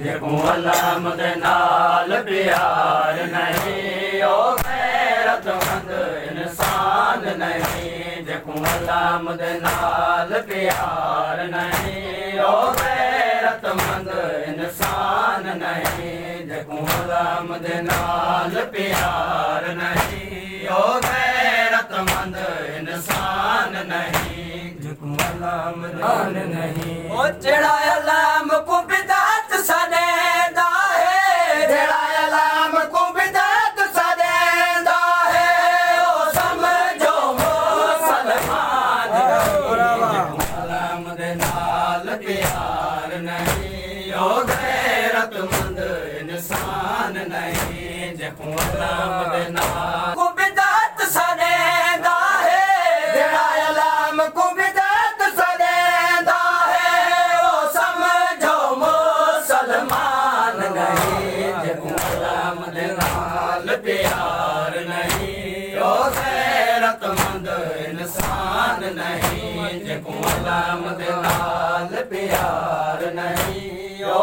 जेको अल्लाह दे नाल प्यार नहीं ओ गैरतमंद इंसान नहीं। जेको अल्लाह दे नाल प्यार नहीं ओ गैरतमंद इंसान नहीं। जेको अल्लाह दे नाल प्यार नहीं ओ गैरतमंद इंसान नहीं। जेको अल्लाह दे नाल नहीं ओ जेड़ा अल्लाह को बिदात सदेंदा है, जेड़ा अल्लाह को बिदात सदेंदा है ओ समझो मुसलमान अल्लाह दे नाल प्यार नहीं ओ गैरतमंद इंसान नहीं। जेको अल्लाह दे नाल को बिदात सदेंदा है, जेड़ा अल्लाह को बिदात सदेंदा है ओ समझो मुसलमान नहीं। जेको अल्लाह दे नाल प्यार नहीं ओ गैरतमंद इंसान नहीं। जेको अल्लाह दे नाल प्यार नहीं ओ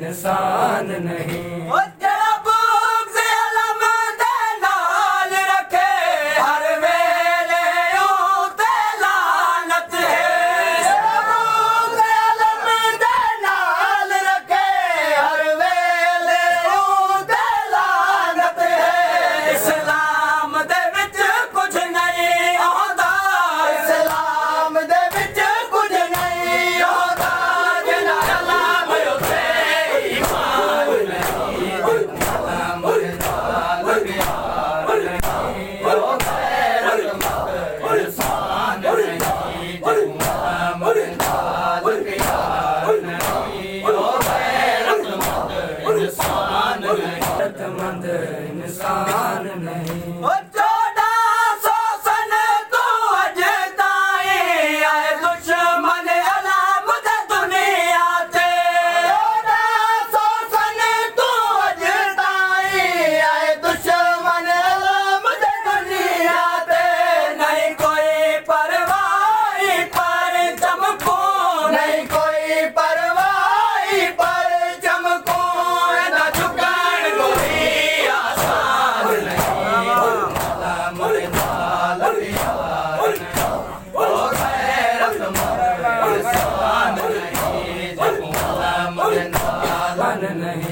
इंसान नहीं। ओ जेड़ा बुग़्ज़ अलम दे नाल रखे हर वेले उते लानत है। जेड़ा बुग़्ज़ अलम दे नाल रखे हर वेले उते लानत है। इस्लाम दे विच कुछ नहीं आंदा, इस्लाम दे विच कुछ नहीं आंदा। जेड़ा अल्लाह उते ईमान नहीं। अल्लाह दे नाल प्यार नहीं ओ गैरतमंद इंसान नहीं। जेको अल्लाह दे नाल प्यार नहीं ओ गैरतमंद इंसान नहीं। गैरतमंद इंसान नहीं। ओ 1400 सन तो अज ताईं आए दुश्मन अलाम दे दुनिया ते। 1400 सन तो अज ताईं आए दुश्मन अलाम दे दुनिया ते। नहीं कोई परवाही पर चमको, नहीं कोई परवाही पर चमको। ना झुकण कोई आसान नहीं। अल्लाह दे नाल प्यार नहीं ओ गैरतमंद इंसान नहीं। जेको अल्लाह दे नाल नहीं